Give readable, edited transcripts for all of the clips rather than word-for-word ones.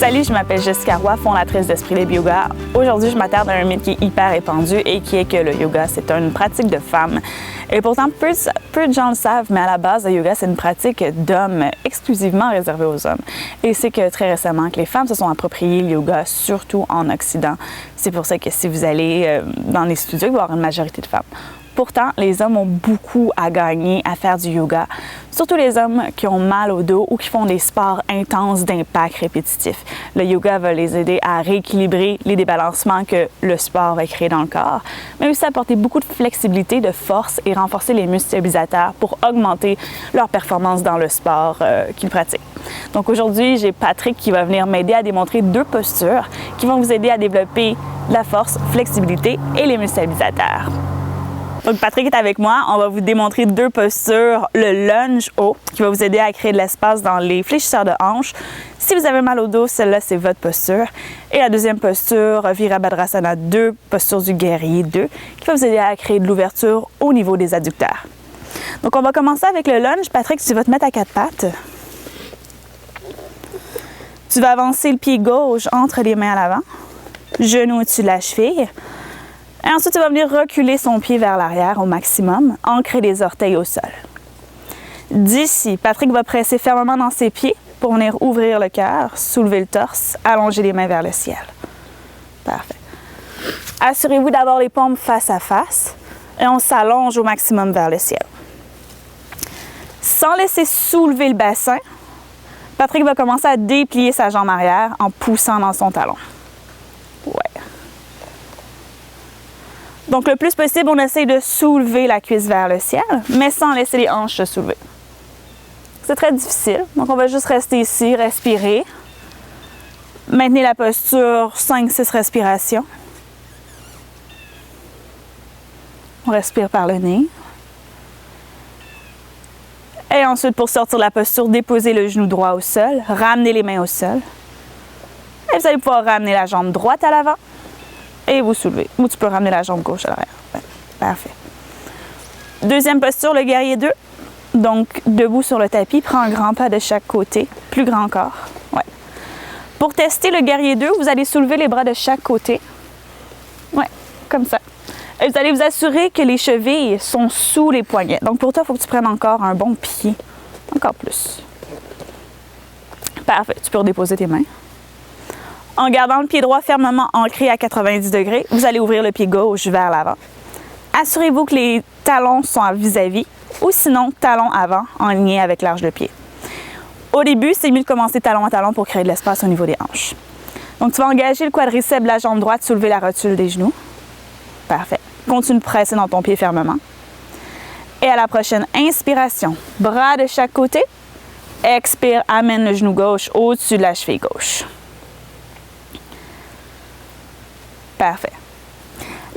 Salut, je m'appelle Jessica Roy, fondatrice d'Esprit Libre Yoga. Aujourd'hui, je m'attarde à un mythe qui est hyper répandu et qui est que le yoga, c'est une pratique de femmes. Et pourtant, peu de gens le savent, mais à la base, le yoga, c'est une pratique d'hommes, exclusivement réservée aux hommes. Et c'est que très récemment, que les femmes se sont appropriées le yoga, surtout en Occident. C'est pour ça que si vous allez dans les studios, il va y avoir une majorité de femmes. Pourtant, les hommes ont beaucoup à gagner à faire du yoga, surtout les hommes qui ont mal au dos ou qui font des sports intenses d'impact répétitif. Le yoga va les aider à rééquilibrer les débalancements que le sport va créer dans le corps, mais aussi apporter beaucoup de flexibilité, de force et renforcer les muscles stabilisateurs pour augmenter leur performance dans le sport qu'ils pratiquent. Donc aujourd'hui, j'ai Patrick qui va venir m'aider à démontrer 2 postures qui vont vous aider à développer la force, flexibilité et les muscles stabilisateurs. Donc Patrick est avec moi, on va vous démontrer 2 postures, le lunge haut qui va vous aider à créer de l'espace dans les fléchisseurs de hanches. Si vous avez mal au dos, celle-là c'est votre posture. Et la deuxième posture, Virabhadrasana 2, posture du guerrier 2, qui va vous aider à créer de l'ouverture au niveau des adducteurs. Donc on va commencer avec le lunge. Patrick, tu vas te mettre à 4 pattes. Tu vas avancer le pied gauche entre les mains à l'avant, genou au-dessus de la cheville. Et ensuite, tu vas venir reculer son pied vers l'arrière au maximum, ancrer les orteils au sol. D'ici, Patrick va presser fermement dans ses pieds pour venir ouvrir le cœur, soulever le torse, allonger les mains vers le ciel. Parfait. Assurez-vous d'avoir les paumes face à face et on s'allonge au maximum vers le ciel. Sans laisser soulever le bassin, Patrick va commencer à déplier sa jambe arrière en poussant dans son talon. Ouais. Donc, le plus possible, on essaye de soulever la cuisse vers le ciel, mais sans laisser les hanches se soulever. C'est très difficile. Donc, on va juste rester ici, respirer. Maintenez la posture 5-6 respirations. On respire par le nez. Et ensuite, pour sortir de la posture, déposez le genou droit au sol, ramenez les mains au sol. Et vous allez pouvoir ramener la jambe droite à l'avant. Et vous soulevez. Ou tu peux ramener la jambe gauche à l'arrière. Ouais, parfait. Deuxième posture, le guerrier 2. Donc, debout sur le tapis, prends un grand pas de chaque côté. Plus grand encore. Ouais. Pour tester le guerrier 2, vous allez soulever les bras de chaque côté. Ouais, comme ça. Et vous allez vous assurer que les chevilles sont sous les poignets. Donc, pour toi, il faut que tu prennes encore un bon pied. Encore plus. Parfait. Tu peux redéposer tes mains. En gardant le pied droit fermement ancré à 90 degrés, vous allez ouvrir le pied gauche vers l'avant. Assurez-vous que les talons sont à vis-à-vis ou sinon talons avant en ligne avec l'arche de pied. Au début, c'est mieux de commencer talon à talon pour créer de l'espace au niveau des hanches. Donc, tu vas engager le quadriceps de la jambe droite, soulever la rotule des genoux. Parfait. Continue de presser dans ton pied fermement. Et à la prochaine inspiration, bras de chaque côté. Expire, amène le genou gauche au-dessus de la cheville gauche. Parfait.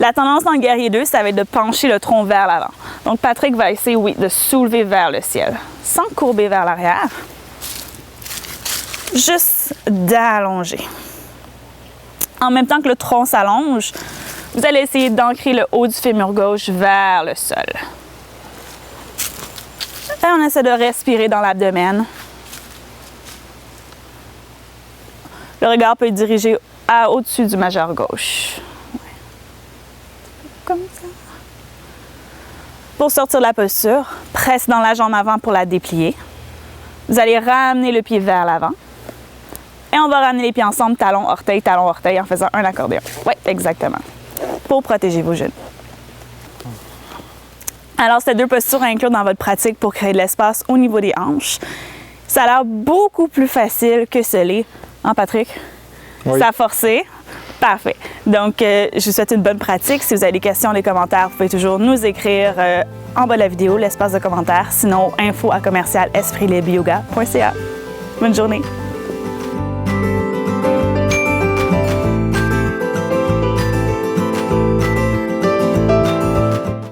La tendance dans le guerrier 2, ça va être de pencher le tronc vers l'avant. Donc, Patrick va essayer, oui, de soulever vers le ciel, sans courber vers l'arrière. Juste d'allonger. En même temps que le tronc s'allonge, vous allez essayer d'ancrer le haut du fémur gauche vers le sol. Et on essaie de respirer dans l'abdomen. Le regard peut être dirigé au-dessus du majeur gauche. Ouais. Comme ça. Pour sortir de la posture, presse dans la jambe avant pour la déplier. Vous allez ramener le pied vers l'avant. Et on va ramener les pieds ensemble, talon, orteil, en faisant un accordéon. Oui, exactement. Pour protéger vos genoux. Alors, c'est 2 postures à inclure dans votre pratique pour créer de l'espace au niveau des hanches. Ça a l'air beaucoup plus facile que ce l'est. Hein, Patrick? Oui. Ça a forcé. Parfait. Donc, je vous souhaite une bonne pratique. Si vous avez des questions, les commentaires, vous pouvez toujours nous écrire en bas de la vidéo, l'espace de commentaires. Sinon, info@espritlibre-yoga.ca. Bonne journée.